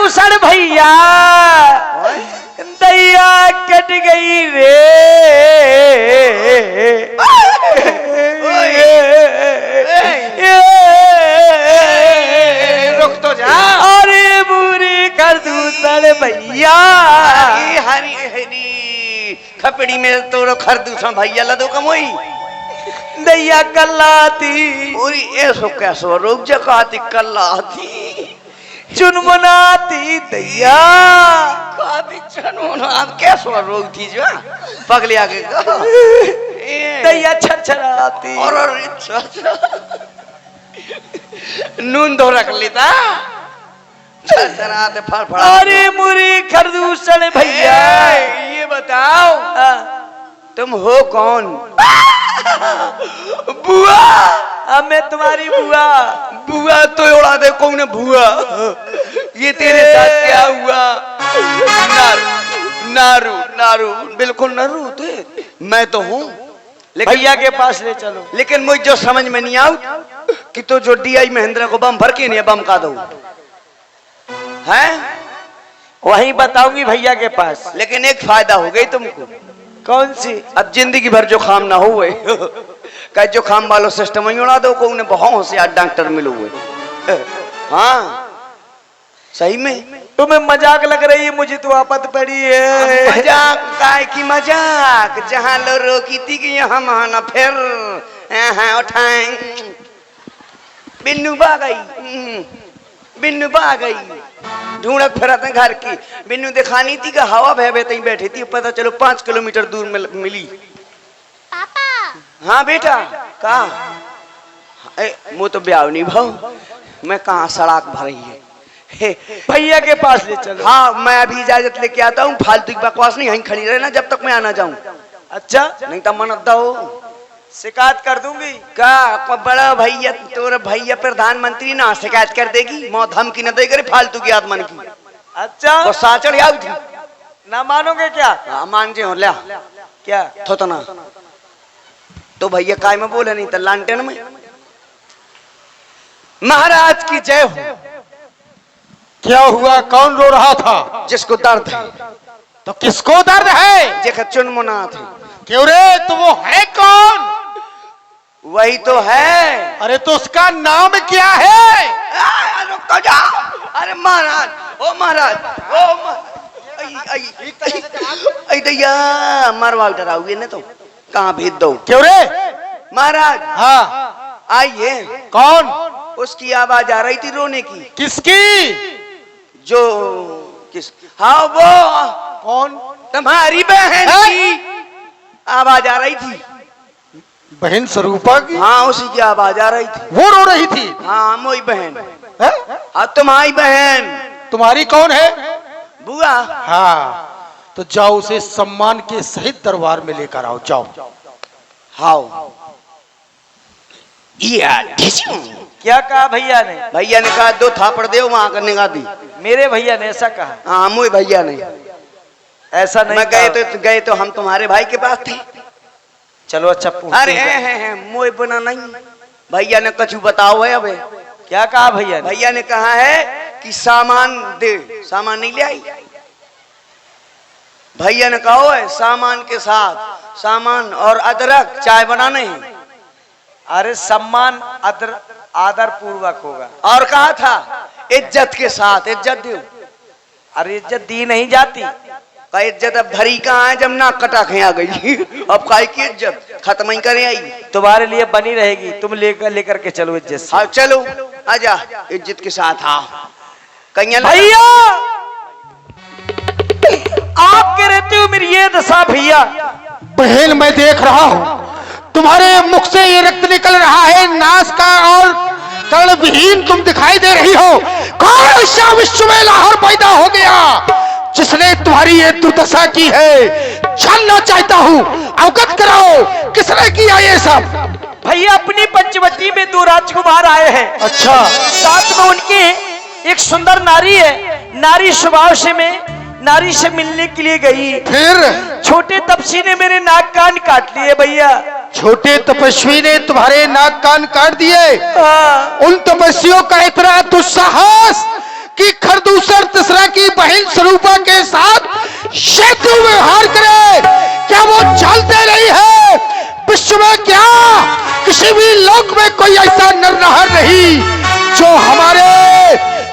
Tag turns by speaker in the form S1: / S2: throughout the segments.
S1: खरदूषण भैया दैया कट गई रे।
S2: रुक तो जा।
S1: अरे बुरी खरदूषण भैया
S2: हरी हरी खपड़ी में तो खरदूषण भैया लदो कमोई
S1: दैया कल्लाती
S2: पूरी ऐसो कैसो रुक जकाती कल्लाती
S1: चुनमुनाती दैया
S2: काती चुनमुना अब कैसो रोग थी जो पगले आगे
S1: दैया छरछराती
S2: और नून दो रख लेता छरछराते फड़फड़ा।
S1: अरे मुरी खरदूषण भैया
S2: ये बताओ तुम हो कौन? बुआ।
S1: अब मैं तुम्हारी बुआ।
S2: बुआ तो उड़ा दे कौन बुआ? ये तेरे साथ क्या हुआ? नारू नारू नारू बिल्कुल नारू थे। मैं तो हूँ
S1: भैया के पास ले चलो।
S2: लेकिन मुझे जो समझ में नहीं आऊ कि तो जो डीआई महेंद्र को बम भर के नहीं बम का दो है
S1: वही बताऊंगी भैया के पास।
S2: लेकिन एक फायदा हो गई तुमको।
S1: कौन सी?
S2: अब जिंदगी भर जो खाम ना हुए कह जो खाम वालों सिस्टम ही उड़ा दो को उन्हें बहुत होशियार डॉक्टर मिले हुए। हाँ सही में
S1: तुम्हें मजाक लग रही है, मुझे तो आफत पड़ी है।
S2: मजाक काय की मजाक? जहाँ लो रोकी थी कि यहाँ महाना फिर उठाए बिन्नू बा गई बिन्नू बा गई ढूंढत फिरत घर की बिन्नू दिखानी थी कि हवा भय भय बैठी थी पता चलो 5 किलोमीटर दूर में मिली। पापा। हाँ बेटा कहा मुँह तो ब्याह नहीं भाव मैं कहाँ सड़क भरी है।
S1: भैया के पास ले चलो।
S2: हाँ मैं अभी इजाजत लेके आता हूँ फालतू की बकवास नहीं यहीं खड़ी रहना जब तक मैं आना जाऊँ।
S1: अच्छा
S2: नहीं तो मन दो
S1: शिकायत कर दूंगी।
S2: का बड़ा भैया तोरा भैया प्रधानमंत्री ना शिकायत कर देगी मौत धमकी न दे करे फालतू की आत्मन की।
S1: अच्छा
S2: वो साचड़ याद थी
S1: ना मानोगे क्या?
S2: हाँ मान जे हो ल्या
S1: क्या
S2: तो ना तो भैया काय में बोले नहीं तो लांटेन में महाराज की जय हो।
S3: क्या हुआ? कौन रो रहा था?
S2: जिसको दर्द है।
S3: तो किसको दर्द है?
S2: जेकर चुनमुना थे।
S3: क्यों रे? तो वो है कौन?
S2: वही तो है।
S3: अरे तो उसका नाम क्या है?
S2: रुक जा। अरे महाराज ओ महाराज ओ दैया मरवा डराओगे ना तो कहाँ भेज दो?
S3: क्यों रे?
S2: महाराज
S3: हाँ
S2: आइए।
S3: कौन?
S2: उसकी आवाज आ रही थी रोने की।
S3: किसकी?
S2: जो किस? हाँ वो
S3: कौन?
S2: तुम्हारी बहन की आवाज आ रही थी।
S3: बहन स्वरूपा की?
S2: हाँ उसी की आवाज आ रही थी।
S3: वो रो रही थी?
S2: हाँ मोई बहन
S3: है?
S2: हाँ तुम्हारी बहन।
S3: तुम्हारी कौन है?
S2: बुआ।
S3: हाँ तो जाओ उसे सम्मान के सहित दरबार में लेकर आओ। जाओ।
S2: हाँ
S1: क्या कहा भैया ने?
S2: भैया ने कहा 2 थापड़ दे वहां करने का दी।
S1: मेरे भैया ने ऐसा कहा?
S2: हाँ मोई भैया ने
S1: ऐसा नहीं।
S2: मैं गए तो हम तुम्हारे भाई के पास थे।
S1: चलो अच्छा पूछते
S2: अरे
S1: हैं।
S2: मोई बना नहीं भैया ने कछु बताओ है। अब
S1: क्या कहा भैया ने?
S2: भैया ने कहा है कि सामान दे। सामान नहीं ले आई। भैया ने कहा है सामान के साथ सामान और अदरक चाय बनाने हैं।
S1: अरे सम्मान आदर पूर्वक होगा।
S2: और कहा था इज्जत के साथ इज्जत दो।
S1: अरे इज्जत दी नहीं जाती।
S2: का इज्जत अब भरी कहाँ है जब ना कटा आ गई। अब काय की इज्जत खत्म ही करे आई।
S1: तुम्हारे लिए बनी रहेगी। तुम लेकर के चलो इज्जत से।
S2: हाँ चलो आजा इज्जत के साथ। हाँ कहीं
S1: भैया आप कह रहते हो मेरी ये दशा। भैया
S3: बहन मैं देख रहा हूँ तुम्हारे मुख से ये रक्त निकल रहा है नाश का और कर्ण विहीन तुम दिखाई दे रही हो। कौन ऐसा विश्व में लाहौर पैदा हो गया जिसने तुम्हारी ये दुर्दशा की है? जानना चाहता हूँ। अवगत कराओ किसने किया ये सब?
S1: भैया अपनी पंचवटी में 2 राजकुमार आए हैं।
S3: अच्छा।
S1: साथ में उनके एक सुंदर नारी है। नारी स्वभाव से मैं नारी से मिलने के लिए गई।
S3: फिर
S1: छोटे तपसी ने मेरे नाक कान काट लिए भैया।
S3: छोटे तपस्वी ने तुम्हारे नाक कान काट दिए? उन तपस्वियों का इतना दुस्साहस कि खरदूषण दशरथ की बहन स्वरूपा के साथ शत्रु व्यवहार करे? क्या वो जानते नहीं है विश्व में क्या किसी भी लोक में कोई ऐसा नरनहार नहीं जो हमारे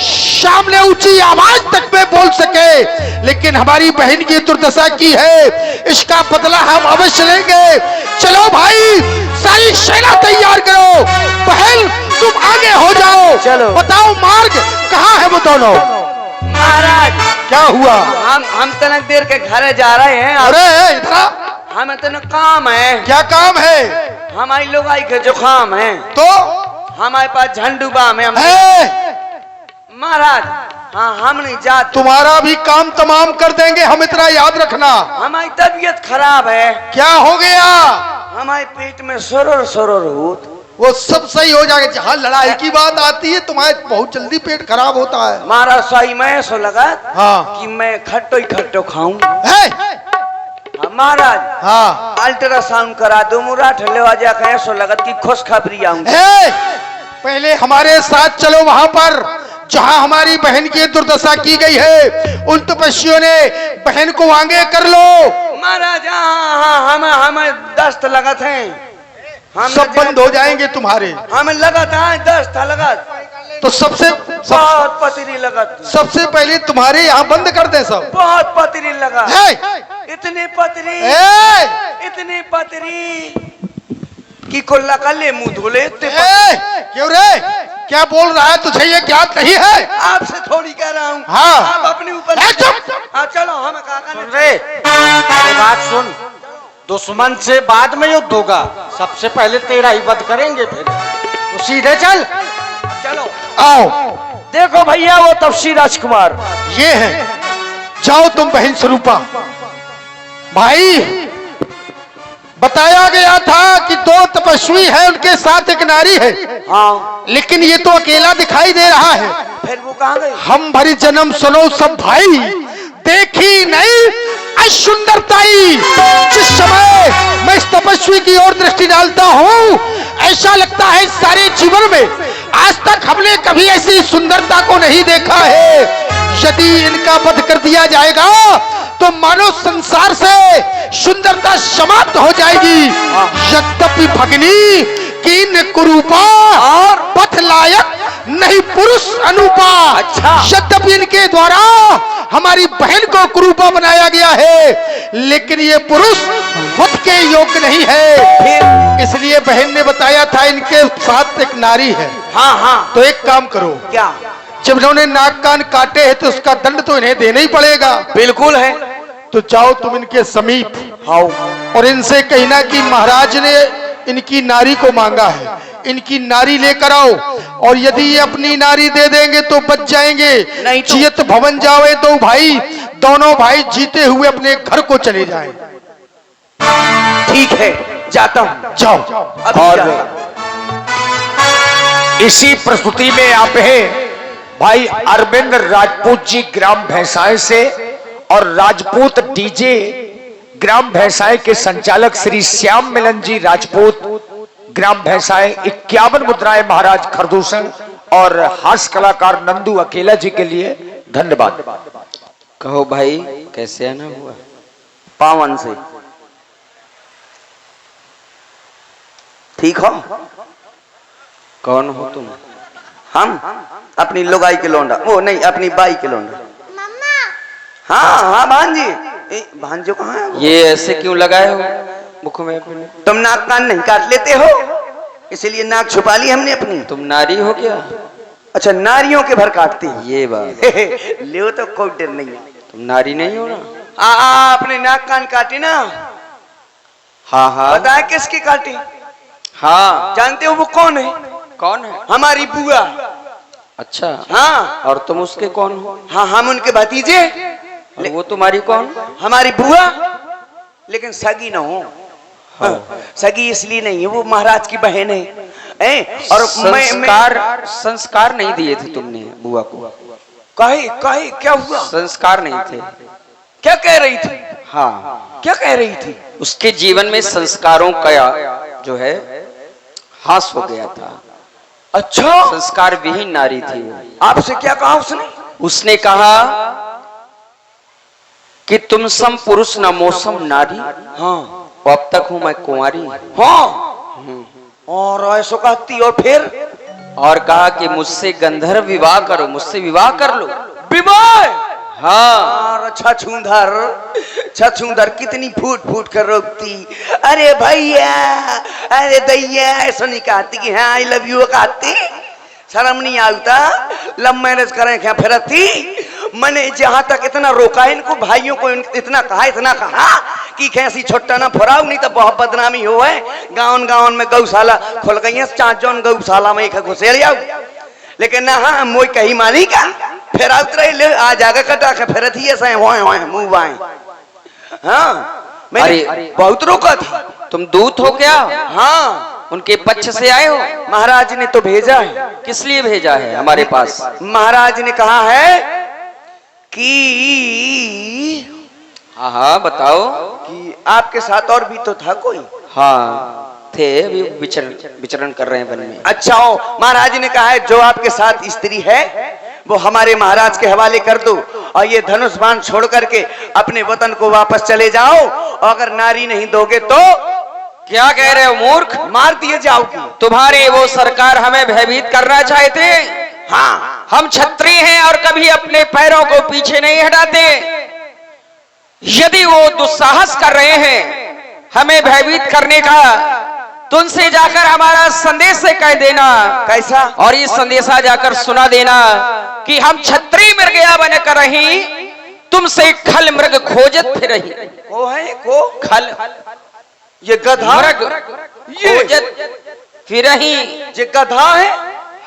S3: सामने ऊंची आवाज तक में बोल सके, लेकिन हमारी बहन की दुर्दशा की है, इसका बदला हम अवश्य लेंगे। चलो भाई, सारी सेना तैयार करो। बहन तुम आगे हो जाओ।
S2: चलो।
S3: बताओ मार्ग कहाँ है वो दोनों?
S2: महाराज
S3: क्या हुआ?
S2: हम तनक देर के घर जा रहे हैं।
S3: अरे इधर
S2: हमें तनक काम है।
S3: क्या काम है?
S2: हमारी लोग आई के जुकाम है,
S3: तो
S2: हमारे पास झंडू बाम है। महाराज हाँ, हम नहीं जाते।
S3: तुम्हारा भी काम तमाम कर देंगे हम, इतना याद रखना।
S2: हमारी तबीयत खराब है।
S3: क्या हो गया?
S2: हमारे पेट में सुरुर सुरुर होत।
S3: वो सब सही हो जाएगा। जहाँ लड़ाई की बात आती है तुम्हारे बहुत जल्दी पेट खराब होता है।
S2: महाराज सही में ऐसा लगा
S3: हाँ।
S2: कि मैं खट्टो ही खट्टो खाऊं। महाराज
S3: हाँ।
S2: अल्ट्रासाउंड करा दो, मुरा ठल्ले आ जाकर ऐसा लगा कि खुशखबरी आऊं।
S3: पहले हमारे साथ चलो वहां पर जहां हमारी बहन की दुर्दशा की गई है। उन तपस्वियों ने बहन को आगे कर लो। महाराज
S2: हाँ, हमें दस्त लगा थे।
S3: सब बंद हो जाएंगे तुम्हारे।
S2: हमें लगा था दस्त लगा,
S3: तो
S2: बहुत पतरी लगा।
S3: सबसे पहले तुम्हारे यहाँ बंद कर दे सब।
S2: बहुत पतरी लगा। इतनी पतरी कि कोल्ला का ले मुंह धोले।
S3: क्यों रे? क्या बोल रहा है? तुझे ये ज्ञात नहीं है?
S2: आपसे थोड़ी कह रहा हूँ।
S3: हाँ।
S2: आप अपने ऊपर। हाँ चलो, हमें
S1: बात सुन, दुश्मन से बाद में युद्ध होगा, सबसे पहले तेरा ही वध करेंगे, फिर तो सीधे चल।
S2: चलो
S3: आओ।
S1: देखो भैया, वो तपसी राजकुमार
S3: ये है। जाओ तुम बहन स्वरूपा। भाई बताया गया था कि 2 तपस्वी है, उनके साथ एक नारी है।
S2: हाँ।
S3: लेकिन ये तो अकेला दिखाई दे रहा है।
S2: फिर वो कहाँ गए?
S3: हम भरी जन्म सुनो सब भाई, देखी नहीं सुंदरताई। जिस समय मैं इस तपस्वी की ओर दृष्टि डालता हूँ, ऐसा लगता है सारे जीवन में आज तक हमने कभी ऐसी सुंदरता को नहीं देखा है। यदि इनका वध कर दिया जाएगा तो मानो संसार से सुंदरता समाप्त हो जाएगी। यद्यपि भगनी कीन कुरूपा और पथ लायक नहीं पुरुष अनुपा। अच्छा। यद्यपि इनके द्वारा हमारी बहन को कुरूपा बनाया गया है, लेकिन ये पुरुष वध के योग्य नहीं है। इसलिए बहन ने बताया था इनके साथ एक नारी है।
S2: हाँ हाँ।
S3: तो एक काम करो।
S2: क्या?
S3: जब इन्होंने नाक कान काटे हैं तो उसका दंड तो इन्हें देना ही पड़ेगा।
S2: बिल्कुल है।
S3: तो जाओ तुम इनके समीप
S2: आओ
S3: और इनसे कहना कि महाराज ने इनकी नारी को मांगा है, इनकी नारी लेकर आओ। और यदि ये अपनी नारी दे देंगे तो बच जाएंगे, नहीं तो जियत भवन जावे तो भाई दोनों भाई जीते हुए अपने घर को चले जाएं।
S2: ठीक है, जाता हूं।
S3: जाओ।
S1: और इसी प्रस्तुति में आप हैं भाई अरविंद राजपूत जी ग्राम भैंसाए से, और राजपूत डीजे ग्राम भैंसाए के संचालक श्री श्याम मिलन जी राजपूत ग्राम भैंसाए 51 मुद्राएं महाराज खरदूषण, और हास्य कलाकार नंदू अकेला जी के लिए धन्यवाद।
S2: कहो भाई, कैसे आना हुआ? पावन से। ठीक हो? कौन हो तुम? हम अपनी लुगाई के लौंडा, वो नहीं अपनी बाई के लौंडा। हाँ हाँ भांजी। भांजो कहाँ है? ये ऐसे क्यों लगाए हो मुख में? तुम नाक कान नहीं काट लेते हो, इसलिए नाक छुपा ली हमने अपनी। तुम नारी हो क्या? अच्छा, नारियों के भर काटती ये बात। ले तो कोई डर नहीं है। तुम नारी नहीं हो ना? अपने नाक कान काटे ना। हाँ हाँ। बताया किसकी काटी? हाँ। जानते हो वो कौन है? कौन है? हमारी बुआ। अच्छा। हाँ। और तुम उसके कौन हो? हाँ, हम उनके भतीजे। वो तुम्हारी कौन? हमारी बुआ। लेकिन सगी ना हो। हाँ। सगी इसलिए नहीं है, वो महाराज की बहन है। और संस्कार नहीं दिए थे तुमने बुआ को? कहे क्या हुआ? संस्कार नहीं थे। क्या कह रही थी? हाँ, क्या कह रही थी? उसके जीवन में संस्कारों का जो है हास हो गया था। अच्छा, संस्कार विहीन नारी थी वो। आपसे क्या कहा उसने? उसने कहा कि तुम सम पुरुष न मौसम नारी। हाँ, अब तक हूं मैं कुंवारी। हाँ, और ऐसो कहती और फिर और कहा कि मुझसे गंधर्व विवाह करो, मुझसे विवाह कर लो। विवाह? हाँ। छछूंदर कितनी फूट फूट कर रोकती। अरे भैया, अरे दैया, ऐसा नहीं कहती कि हाँ आई लव यू कहती। शर्म नहीं आता? लव मैरिज करें क्या फिरती? मैंने जहां तक इतना रोका है इनको भाइयों को, इतना कहा कि कैसी छोटा ना फुराओ, नहीं तो बहुत बदनामी हो है। गाँव में गौशाला खुल गई है, चाचौन गौशाला में एक घुसेड़ जाओ। लेकिन ना, हाँ मोई कही मानी का फिर ले आ जाकर कटा के फिर थी ऐसा मुंह बाएं। हाँ, मैंने बहुत रोका था। तुम दूत हो क्या? हाँ, उनके पक्ष से आए हो? महाराज ने तो भेजा है। किस लिए भेजा है हमारे पास? महाराज ने कहा है कि हाँ बताओ कि आपके साथ और भी तो था कोई। हाँ थे, अभी विचरण कर रहे हैं वन में। अच्छा हो, महाराज ने कहा है जो आपके साथ स्त्री है वो हमारे महाराज के हवाले कर दो और ये धनुष बाण छोड़ करके अपने वतन को वापस चले जाओ। और अगर नारी नहीं दोगे तो क्या कह रहे हो मूर्ख? मार दिए जाओगी। तुम्हारे वो सरकार हमें भयभीत करना चाहते। हाँ, हम क्षत्रिय हैं और कभी अपने पैरों को पीछे नहीं हटाते। यदि वो दुस्साहस कर रहे हैं हमें भयभीत करने का, तो उनसे जाकर हमारा संदेश से कह देना। कैसा? और ये संदेशा जाकर सुना देना कि हम क्षत्रिय मृगया बनकर रही, तुमसे खल मृग खोजत फिर रही। वो है को खल, ये गधा मृग खोजत फिर रही। ये गधा है,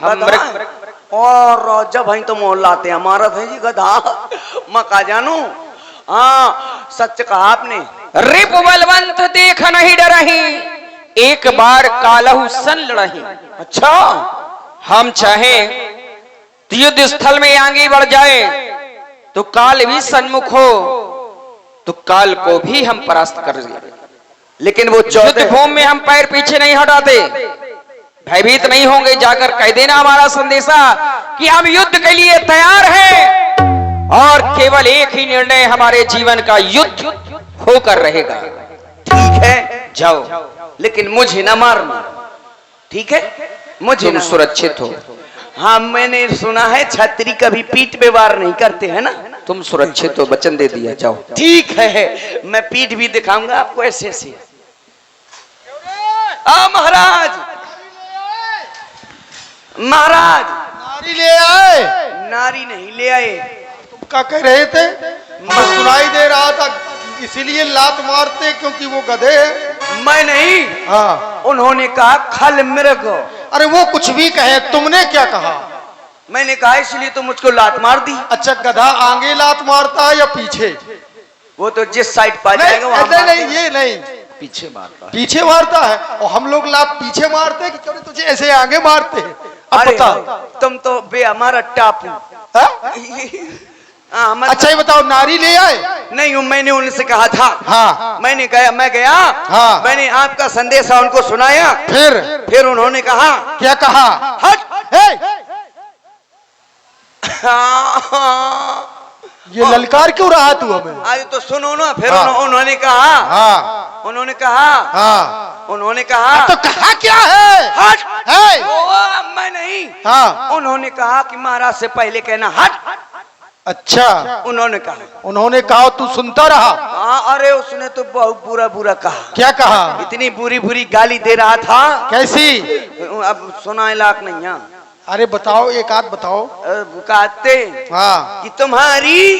S2: हम मृग। और जब हम तो मोल लाते हमारा था जी गधा। मका जानू। हाँ, सच कहा आपने। रिप बलवंत देख नहीं डरही, एक बार कालहु सन लड़ही। अच्छा, हम चाहे तो युद्ध स्थल में आगे बढ़ जाए तो काल भी सन्मुख हो तो काल को भी हम परास्त कर दें, लेकिन वो युद्ध भूमि में हम पैर पीछे नहीं हटाते, भयभीत नहीं होंगे। जाकर कह देना हमारा संदेशा कि हम युद्ध के लिए तैयार हैं और केवल एक ही निर्णय हमारे जीवन का युद्ध होकर रहेगा। ठीक है, जाओ, लेकिन मुझे ना मारना। ठीक है, मुझे तुम सुरक्षित हो। हाँ, मैंने सुना है छतरी कभी पीठ पे वार नहीं करते है ना। तुम सुरक्षित हो, वचन दे दिया, जाओ। ठीक है, मैं पीठ भी दिखाऊंगा आपको ऐसे ऐसे। महाराज, महाराज
S3: नारी ले आए?
S2: नारी नहीं ले आए।
S3: तुम क्या कह रहे थे? मैं सुनाई दे रहा था, इसीलिए लात मारते क्योंकि वो गधे हैं।
S2: मैं नहीं। हाँ, उन्होंने कहा खल मृग। अरे वो कुछ भी कहे, तुमने क्या कहा? मैंने कहा इसलिए तो मुझको लात मार दी।
S3: अच्छा, गधा आगे लात मारता है या पीछे?
S2: वो तो जिस साइड पा जाएगा वहां।
S3: नहीं, ये नहीं,
S2: पीछे मारता है। पीछे
S3: मारता है, और हम लोग लात पीछे मारते हैं कि क्यों तुझे ऐसे आगे मारते हैं? अब बता।
S2: तुम तो बे हमारा टापू।
S3: अच्छा ये बताओ, नारी ले आए?
S2: नहीं, मैंने उनसे कहा था। हाँ, मैं गया। हाँ, मैंने आपका संदेशा उनको सुनाया। फिर उन्होंने कहा।
S3: क्या कहा?
S2: हट।
S3: ये ललकार क्यों रहा तू हमें?
S2: आज तो सुनो ना। फिर उन्होंने कहा। हाँ, उन्होंने कहा। हाँ, उन्होंने कहा।
S3: तो कहा क्या है?
S2: हट। मैं नहीं। हाँ, उन्होंने कहा कि महाराज से पहले कहना हट।
S3: अच्छा,
S2: उन्होंने
S3: कहा तू सुनता रहा?
S2: हाँ, अरे उसने तो बहुत बुरा कहा। क्या
S3: कहा?
S2: इतनी बुरी गाली दे रहा था। कैसी? अब सुनाए लायक नहीं है।
S3: अरे बताओ, एक आध बताओ।
S2: कहते कि तुम्हारी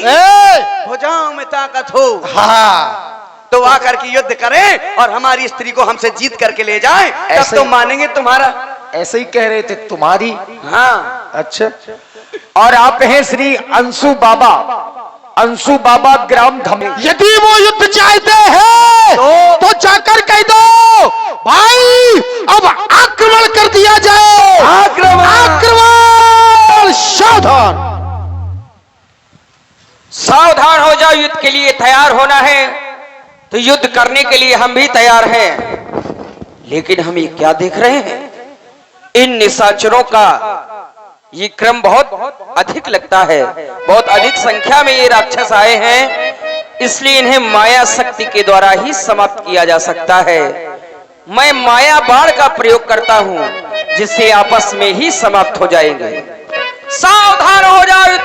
S2: भुजाओं में ताकत हो। हाँ, तो आकर के युद्ध करें और हमारी स्त्री को हमसे जीत करके ले जाए, तब तो मानेंगे तुम्हारा।
S1: ऐसे ही कह रहे थे तुम्हारी?
S2: हाँ।
S1: अच्छा, और आप हैं श्री अंशु बाबा ग्राम धमे।
S3: यदि वो युद्ध चाहते हैं तो जाकर कह दो भाई अब आक्रमण कर दिया जाए। आक्रमण!
S2: सावधान हो जाओ, युद्ध के लिए तैयार होना है तो युद्ध करने के लिए हम भी तैयार हैं। लेकिन हम ये क्या देख रहे हैं? इन निशाचरों का ये क्रम बहुत अधिक लगता है, बहुत अधिक संख्या में ये राक्षस आए हैं, इसलिए इन्हें माया शक्ति के द्वारा ही समाप्त किया जा सकता है। मैं माया बाण का प्रयोग करता हूं, जिससे आपस में ही समाप्त हो जाएंगे। सावधान हो जाओ।